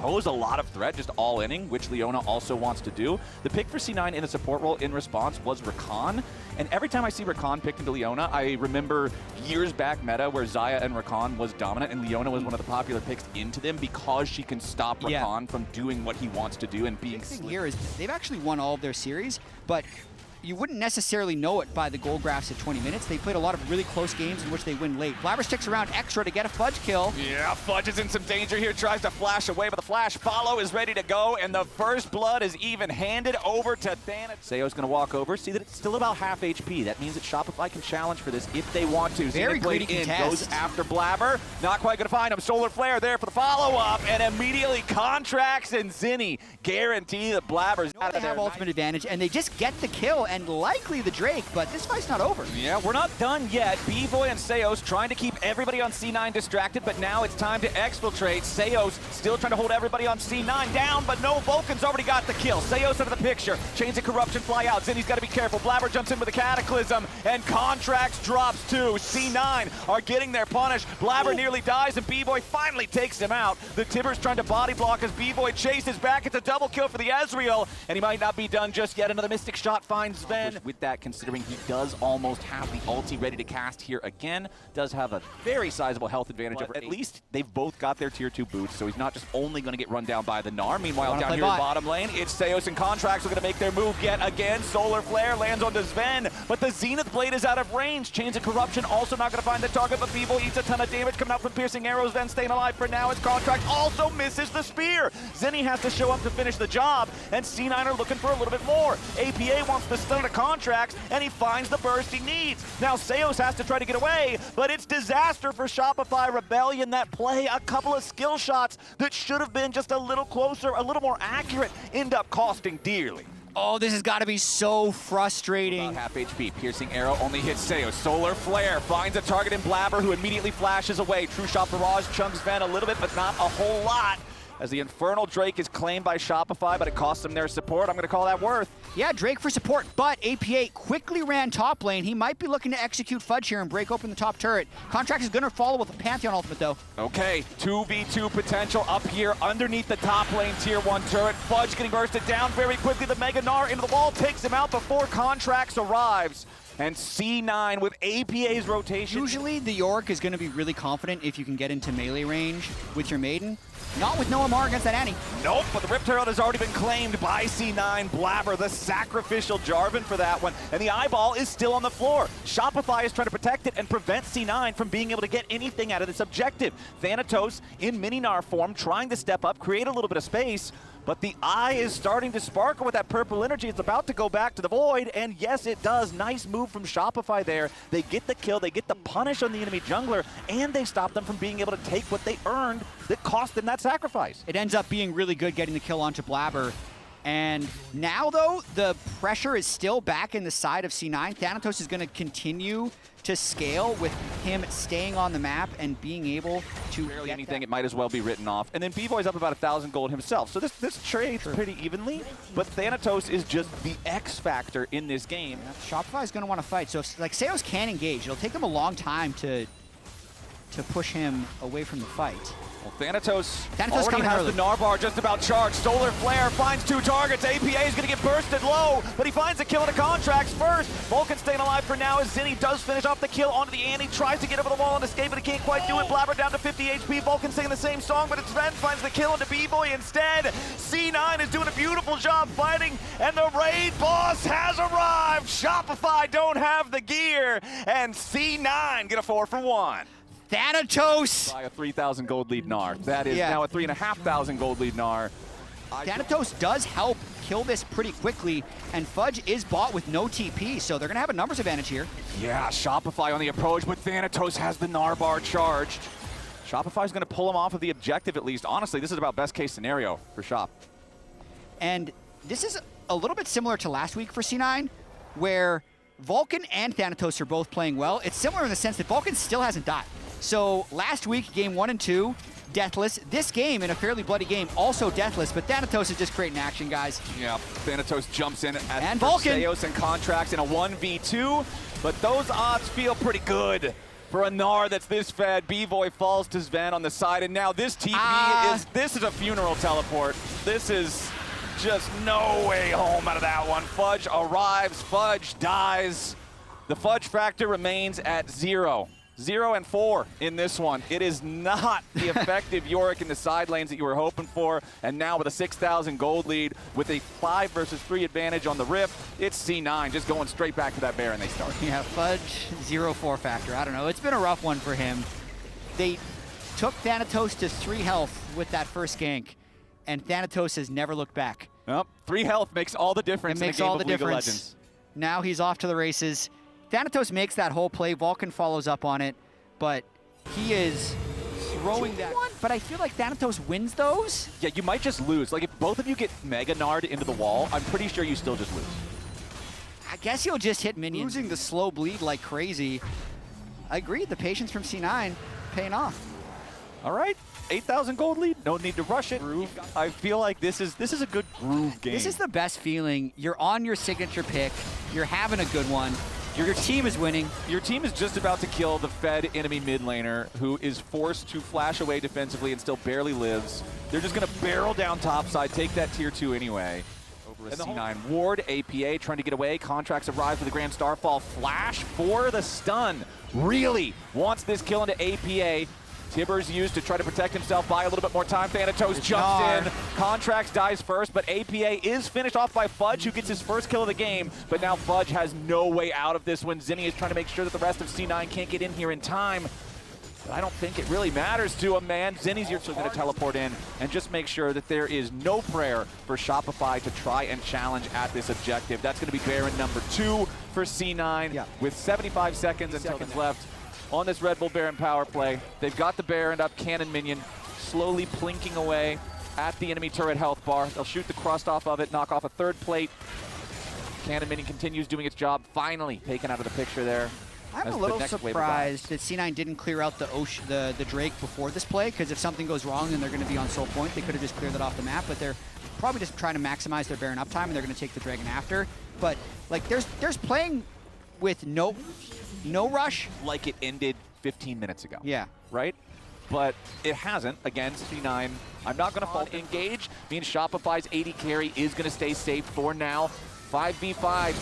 pose a lot of threat, just all inning, which Leona also wants to do. The pick for C9 in a support role in response was Rakan, and every time I see Rakan picked into Leona, I remember years back meta where Xayah and Rakan was dominant, and Leona was one of the popular picks into them because she can stop Rakan from doing what he wants to do and being slick. The thing here is they've actually won all of their series, but you wouldn't necessarily know it by the goal graphs at 20 minutes. They played a lot of really close games in which they win late. Blabber sticks around extra to get a Fudge kill. Yeah, Fudge is in some danger here, tries to flash away, but the flash follow is ready to go, and the first blood is even handed over to Thanatos. Seo's gonna walk over, see that it's still about half HP. That means that Shopify can challenge for this if they want to. Very greedy contest. Goes after Blabber, not quite gonna find him. Solar Flare there for the follow-up, and immediately Contracts and Zinni guarantee that Blabber's out of there. They have ultimate advantage, and they just get the kill, and likely the Drake, but this fight's not over. Yeah, we're not done yet. B-Boy and Seos trying to keep everybody on C9 distracted, but now it's time to exfiltrate. Seos still trying to hold everybody on C9 down, but no, Vulcan's already got the kill. Seos out of the picture. Chains of Corruption fly out. Zinni's got to be careful. Blabber jumps in with a Cataclysm, and Contracts drops too. C9 are getting their punish. Blabber nearly dies, and B-Boy finally takes him out. The Tibbers trying to body block as B-Boy chases back. It's a double kill for the Ezreal, and he might not be done just yet. Another Mystic Shot finds Sven. With that, considering he does almost have the ulti ready to cast here again, does have a very sizable health advantage over. At least they've both got their tier 2 boots, so he's not just only going to get run down by the Gnar. Meanwhile, down here in bottom lane, it's Seos and Contracts are going to make their move yet again. Solar Flare lands onto Sven, but the Zenith Blade is out of range. Chains of Corruption also not going to find the target, but B-Boy eats a ton of damage coming out from piercing arrows. Then staying alive for now as Contract also misses the spear. Zinni has to show up to finish the job, and C9 are looking for a little bit more. APA wants to stun the Contracts, and he finds the burst he needs. Now Seos has to try to get away, but it's disaster for Shopify. Rebellion that play a couple of skill shots that should have been just a little closer, a little more accurate, end up costing dearly. Oh, this has got to be so frustrating. About half HP. Piercing arrow only hits Seos. Solar Flare finds a target in Blabber, who immediately flashes away. True Shot Barrage chunks Sven a little bit, but not a whole lot, as the Infernal Drake is claimed by Shopify, but it costs them their support. I'm going to call that worth. Yeah, Drake for support, but APA quickly ran top lane. He might be looking to execute Fudge here and break open the top turret. Contract is going to follow with a Pantheon ultimate, though. Okay, 2v2 potential up here underneath the top lane tier 1 turret. Fudge getting bursted down very quickly. The Mega Gnar into the wall takes him out before Contracts arrives. And C9 with APA's rotation. Usually the Yorick is going to be really confident if you can get into melee range with your Maiden. Not with no MR against that Annie. Nope, but the Rift Herald has already been claimed by C9. Blabber, the sacrificial Jarvan for that one. And the eyeball is still on the floor. Shopify is trying to protect it and prevent C9 from being able to get anything out of this objective. Thanatos in mini-Gnar form, trying to step up, create a little bit of space. But the eye is starting to sparkle with that purple energy. It's about to go back to the void, and yes, it does. Nice move from Shopify there. They get the kill, they get the punish on the enemy jungler, and they stop them from being able to take what they earned that cost them that sacrifice. It ends up being really good getting the kill onto Blabber. And now, though, the pressure is still back in the side of C9. Thanatos is going to continue to scale with him staying on the map and being able to barely anything. It might as well be written off. And then B-Boy's up about 1,000 gold himself. So this trades pretty evenly, but Thanatos is just the X factor in this game. Shopify is going to want to fight. So if, like, Seos can engage. It'll take him a long time to push him away from the fight. Well, Thanatos already has early. The Narvar just about charged. Solar Flare finds 2 targets. APA is going to get bursted low, but he finds a kill in the Contracts first. Vulcan staying alive for now as Zinni does finish off the kill onto the Annie. Tries to get over the wall and escape, but he can't quite do it. Blabber down to 50 HP. Vulcan singing the same song, but it's Sven finds the kill into B-Boy instead. C9 is doing a beautiful job fighting, and the raid boss has arrived. Shopify don't have the gear, and C9 get a 4 for 1. Thanatos! By a 3,000 gold lead Gnar. That is now a 3,500 gold lead Gnar. Thanatos does help kill this pretty quickly, and Fudge is bought with no TP, so they're going to have a numbers advantage here. Yeah, Shopify on the approach, but Thanatos has the Gnar bar charged. Shopify's going to pull him off of the objective at least. Honestly, this is about best case scenario for Shop. And this is a little bit similar to last week for C9, where Vulcan and Thanatos are both playing well. It's similar in the sense that Vulcan still hasn't died. So last week, game 1 and 2, deathless. This game, in a fairly bloody game, also deathless, but Thanatos is just creating action, guys. Yeah, Thanatos jumps in and Vulcan. Seos and Contracts in a 1v2, but those odds feel pretty good. For a Gnar that's this fed, B-Boy falls to Sven on the side, and now this TP this is a funeral teleport. This is just no way home out of that one. Fudge arrives, Fudge dies. The Fudge factor remains at 0. 0 and 4 in this one. It is not the effective Yorick in the side lanes that you were hoping for, and now with a 6,000 gold lead, with a 5 versus 3 advantage on the Rift, it's C9 just going straight back to that Baron they start. Yeah, Fudge, 0-4 factor. I don't know. It's been a rough one for him. They took Thanatos to 3 health with that first gank, and Thanatos has never looked back. Yep, 3 health makes all the difference in a game of League of Legends. Now he's off to the races. Thanatos makes that whole play. Vulcan follows up on it, but he is throwing that. But I feel like Thanatos wins those. Yeah, you might just lose. Like, if both of you get Mega Nard into the wall, I'm pretty sure you still just lose. I guess you'll just hit minions. Losing the slow bleed like crazy. I agree. The patience from C9 paying off. All right, 8,000 gold lead. No need to rush it. I feel like this is a good groove game. This is the best feeling. You're on your signature pick. You're having a good one. Your team is winning. Your team is just about to kill the fed enemy mid laner, who is forced to flash away defensively and still barely lives. They're just going to barrel down topside, take that tier 2 anyway. Over a C9 ward, APA trying to get away. Contracts arrive for the Grand Starfall. Flash for the stun. Really wants this kill into APA. Tibbers used to try to protect himself by a little bit more time. Thanatos jumps in. Contracts dies first, but APA is finished off by Fudge, who gets his first kill of the game. But now Fudge has no way out of this when Zinni is trying to make sure that the rest of C9 can't get in here in time. But I don't think it really matters to him, man. Zinni's actually going to teleport in and just make sure that there is no prayer for Shopify to try and challenge at this objective. That's going to be Baron number 2 for C9 with 75 seconds left. On this Red Bull Baron power play. They've got the Baron up, cannon minion, slowly plinking away at the enemy turret health bar. They'll shoot the crust off of it, knock off a 3rd plate. Cannon minion continues doing its job, finally taken out of the picture there. I'm a little surprised that C9 didn't clear out the Drake before this play, because if something goes wrong and they're going to be on soul point, they could have just cleared that off the map, but they're probably just trying to maximize their Baron uptime, and they're going to take the Dragon after. But like, there's playing with no rush. Like it ended 15 minutes ago. Yeah. Right? But it hasn't against C9. I'm not going to fault engage. Means Shopify's 80 carry is going to stay safe for now. 5v5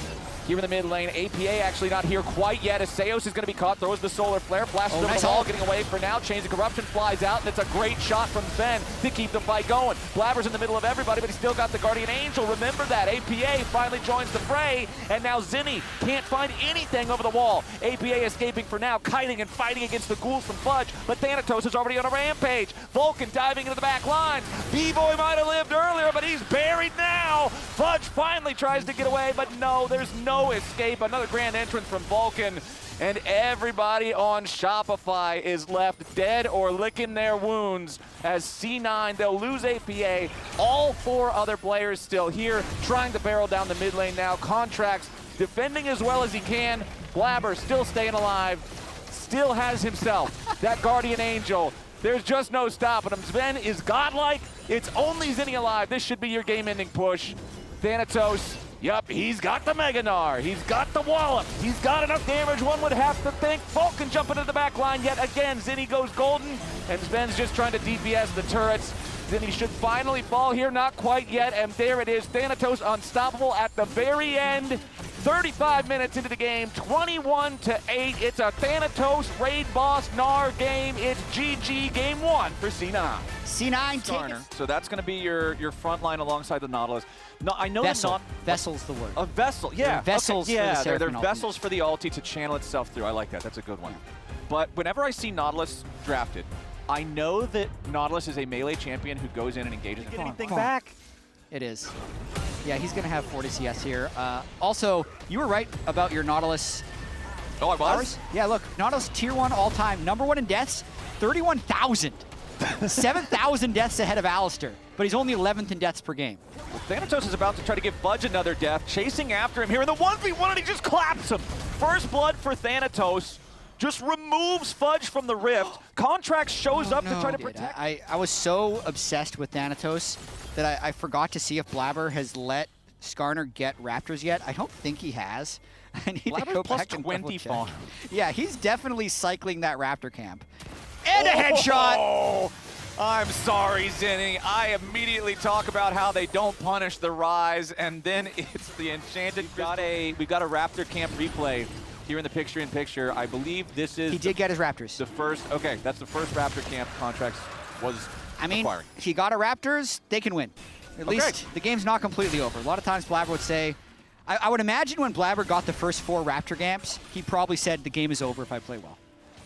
here in the mid lane. APA actually not here quite yet. as Seos is going to be caught. Throws the solar flare. Flashes over the wall. Getting away for now. Chains of Corruption flies out. And it's a great shot from Sven to keep the fight going. Blabber's in the middle of everybody, but he's still got the Guardian Angel. Remember that. APA finally joins the fray. And now Zinni can't find anything over the wall. APA escaping for now. Kiting and fighting against the ghouls from Fudge. But Thanatos is already on a rampage. Vulcan diving into the back line. B-Boy might have lived earlier, but he's buried now. Fudge finally tries to get away, but no, there's no escape. Another grand entrance from Vulcan, and everybody on Shopify is left dead or licking their wounds as C9, they'll lose APA. All 4 other players still here, trying to barrel down the mid lane now. Contracts defending as well as he can. Blabber still staying alive, still has himself that Guardian Angel. There's just no stopping him. Sven is godlike. It's only Zinni alive. This should be your game-ending push. Thanatos, yep, he's got the Mega Gnar. He's got the wallop. He's got enough damage, one would have to think. Vulcan jumping into the back line yet again. Zinni goes golden, and Sven's just trying to DPS the turrets. Zinni should finally fall here, not quite yet, and there it is. Thanatos unstoppable at the very end. 35 minutes into the game, 21-8. It's a Thanatos raid boss Gnar game. It's GG game 1 for C9. C9 taking. So that's going to be your front line alongside the Nautilus. No, I know Vessel. Vessel's the word. A vessel, yeah. They're vessels. Okay. Yeah, for they're vessels for the ulti to channel itself through. I like that. That's a good one. But whenever I see Nautilus drafted, I know that Nautilus is a melee champion who goes in and engages. Get anything back? It is. Yeah, he's going to have 40 CS here. Also, you were right about your Nautilus. Oh, I was? Yeah, look, Nautilus tier 1 all-time, #1 in deaths, 31,000. 7,000 deaths ahead of Alistair, but he's only 11th in deaths per game. Well, Thanatos is about to try to give Fudge another death, chasing after him here in the 1v1, and he just claps him. First blood for Thanatos. Just removes Fudge from the Rift. Contract shows up to try to protect. I was so obsessed with Thanatos that I forgot to see if Blabber has let Skarner get Raptors yet. I don't think he has. I need to Blabber's go plus back and 20 double check. farm. Yeah, he's definitely cycling that Raptor camp. And a headshot! Oh, I'm sorry, Zinni. I immediately talk about how they don't punish the Rise, and then it's the Enchanted. We've got a Raptor camp replay here in the picture-in-picture. I believe this is... He did get his Raptors. The first... Okay, that's the first Raptor camp contracts was acquiring. If he got a Raptors, they can win. At least the game's not completely over. A lot of times Blabber would say... I would imagine when Blabber got the first 4 Raptor camps, he probably said, the game is over if I play well.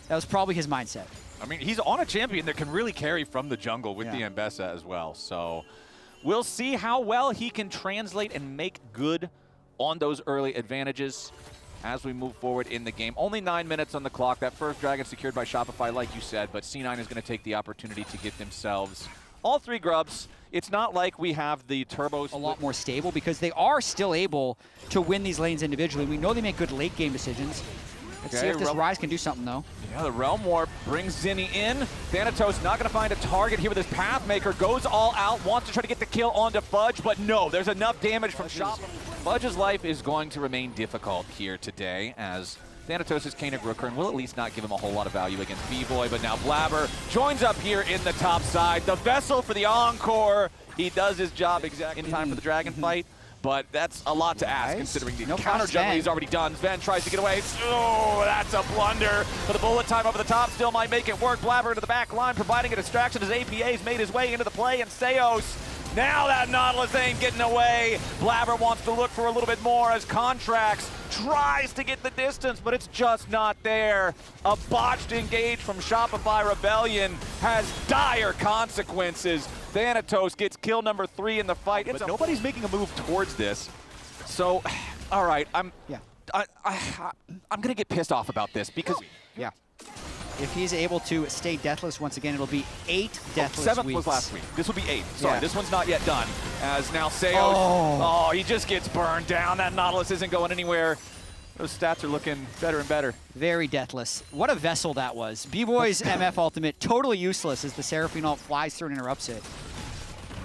That was probably his mindset. I mean, he's on a champion that can really carry from the jungle with the Ambessa as well. So we'll see how well he can translate and make good on those early advantages as we move forward in the game. Only 9 minutes on the clock. That first dragon secured by Shopify, like you said, but C9 is going to take the opportunity to get themselves all 3 grubs. It's not like we have the turbos. A lot more stable because they are still able to win these lanes individually. We know they make good late game decisions. Let's see if this Rise can do something, though. Yeah, the Realm Warp brings Zinni in. Thanatos not going to find a target here with his Pathmaker. Goes all out, wants to try to get the kill onto Fudge, but no, there's enough damage from Shop. Fudge's life is going to remain difficult here today as Thanatos is Kanig Rooker and will at least not give him a whole lot of value against B-Boy, but now Blabber joins up here in the top side. The Vessel for the Encore. He does his job exactly in time for the Dragon fight. But that's a lot to ask, considering the counter juggle he's already done. Sven tries to get away. Oh, that's a blunder. But the bullet time over the top still might make it work. Blabber into the back line, providing a distraction as APA's made his way into the play. And Seos, now that Nautilus ain't getting away. Blabber wants to look for a little bit more as Contracts tries to get the distance, but it's just not there. A botched engage from Shopify Rebellion has dire consequences. Thanatos gets kill number 3 in the fight, but nobody's making a move towards this. So, all right, I'm gonna get pissed off about this because if he's able to stay deathless once again, it'll be 8 deathless 7th weeks. was last week. This will be 8. Sorry, this one's not yet done. As now Seos, he just gets burned down. That Nautilus isn't going anywhere. Those stats are looking better and better. Very deathless. What a vessel that was. B-Boy's MF ultimate, totally useless as the Seraphine ult flies through and interrupts it.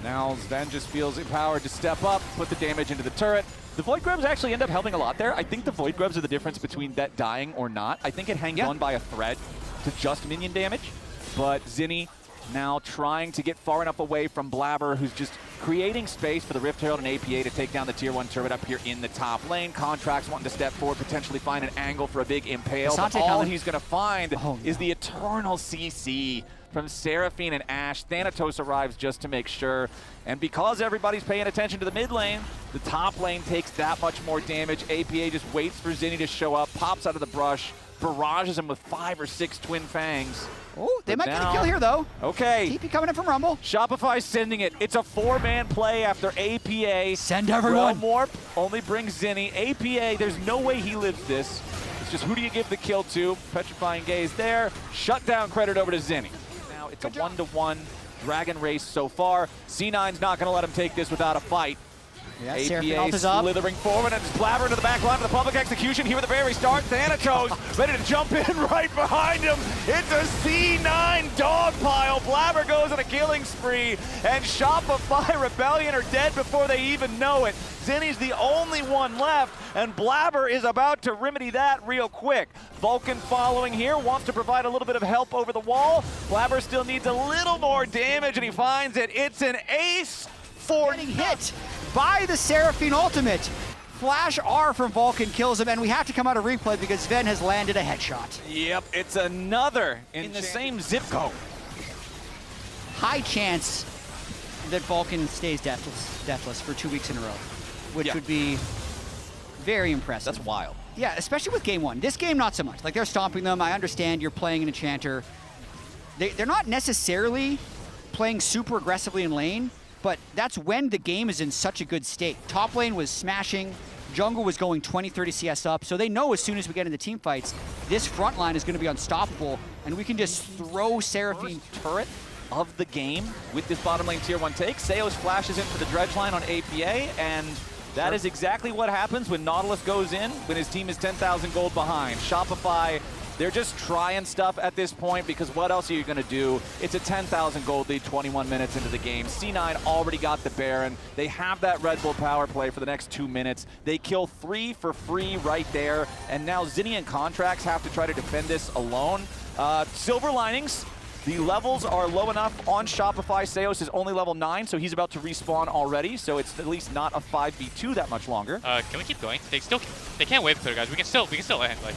Now Sven just feels empowered to step up, put the damage into the turret. The Void Grubs actually end up helping a lot there. I think the Void Grubs are the difference between that dying or not. I think it hangs on by a thread to just minion damage, but Zinni now trying to get far enough away from Blabber, who's just creating space for the Rift Herald and APA to take down the Tier 1 turret up here in the top lane. Contracts wanting to step forward, potentially find an angle for a big impale, but all he's going to find is the Eternal CC from Seraphine and Ashe. Thanatos arrives just to make sure, and because everybody's paying attention to the mid lane, the top lane takes that much more damage. APA just waits for Zinni to show up, pops out of the brush, barrages him with 5 or 6 Twin Fangs. Oh, they might get a kill here, though. Okay. TP coming in from Rumble. Shopify sending it. It's a 4-man play after APA. Send everyone. Realm Warp only brings Zinni. APA, there's no way he lives this. It's just who do you give the kill to? Petrifying Gaze there. Shutdown credit over to Zinni. Now it's a 1-to-1 Dragon race so far. C9's not going to let him take this without a fight. Yeah, APA slithering forward and just Blabber into the back line for the public execution here at the very start. Thanatos ready to jump in right behind him. It's a C9 dog pile. Blabber goes on a killing spree, and Shopify Rebellion are dead before they even know it. Zinni's the only one left, and Blabber is about to remedy that real quick. Vulcan following here, wants to provide a little bit of help over the wall. Blabber still needs a little more damage, and he finds it. It's an ace for getting hit by the Seraphine ultimate. Flash R from Vulcan kills him, and we have to come out of replay because Sven has landed a headshot. Yep, it's another in the same zip code. High chance that Vulcan stays deathless for 2 weeks in a row, which would be very impressive. That's wild. Yeah, especially with game 1. This game, not so much. Like, they're stomping them. I understand you're playing an Enchanter. They're not necessarily playing super aggressively in lane, but that's when the game is in such a good state. Top lane was smashing, jungle was going 20, 30 CS up, so they know as soon as we get into team fights, this front line is going to be unstoppable, and we can just throw Seraphine turret of the game with this bottom lane tier 1 take. Seos flashes in for the dredge line on APA, and that is exactly what happens when Nautilus goes in, when his team is 10,000 gold behind. Shopify They're just trying stuff at this point because what else are you going to do? It's a 10,000 gold lead 21 minutes into the game. C9 already got the Baron. They have that Red Bull power play for the next 2 minutes. They kill 3 for free right there. And now Zinni and Contracts have to try to defend this alone. Silver linings. The levels are low enough on Shopify. Seos is only level 9, so he's about to respawn already, so it's at least not a 5v2 that much longer. Can we keep going? They can't wave clear, guys. We can still end. Like,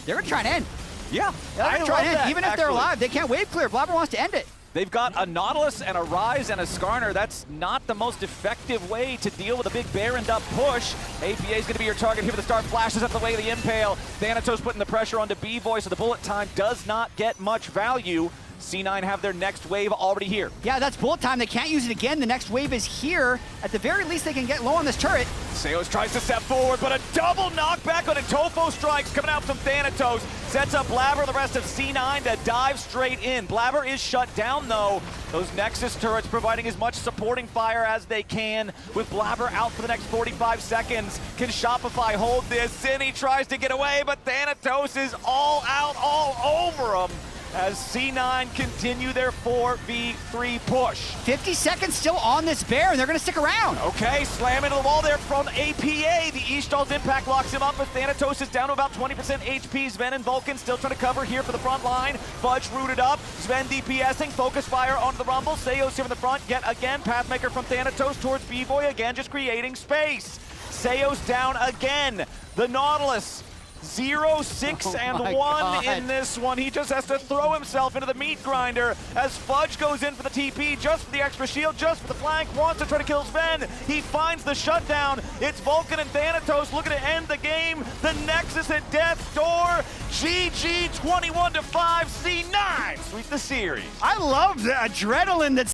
they're gonna try and end. Yeah, They're gonna try and end. Even if they're alive, they can't wave clear. Blabber wants to end it. They've got a Nautilus and a Rise and a Skarner. That's not the most effective way to deal with a big Baroned up push. APA is going to be your target here for the start. Flashes up the way of the Impale. Thanatos putting the pressure onto B-Boy, so the bullet time does not get much value. C9 have their next wave already here. Yeah, that's bullet time. They can't use it again. The next wave is here. At the very least, they can get low on this turret. Seos tries to step forward, but a double knockback on a Tofo strikes coming out from Thanatos. Sets up Blabber and the rest of C9 to dive straight in. Blabber is shut down, though. Those Nexus turrets providing as much supporting fire as they can, with Blabber out for the next 45 seconds. Can Shopify hold this? Zinni tries to get away, but Thanatos is all out, all over him, as C9 continue their 4v3 push. 50 seconds still on this bear, and they're going to stick around. Okay, slam into the wall there from APA. The Ishtal's impact locks him up, but Thanatos is down to about 20% HP. Sven and Vulcan still trying to cover here for the front line. Fudge rooted up. Sven DPSing, focus fire onto the Rumble. Seos here in the front, yet again. Pathmaker from Thanatos towards B-Boy, again just creating space. Seos down again. The Nautilus. 0, 6, and 1 God. in this one. He just has to throw himself into the meat grinder as Fudge goes in for the TP, just for the extra shield, just for the flank, wants to try to kill Sven. He finds the shutdown. It's Vulcan and Thanatos looking to end the game. The Nexus at death's door. GG 21-5, C9 sweep the series. I love the adrenaline that's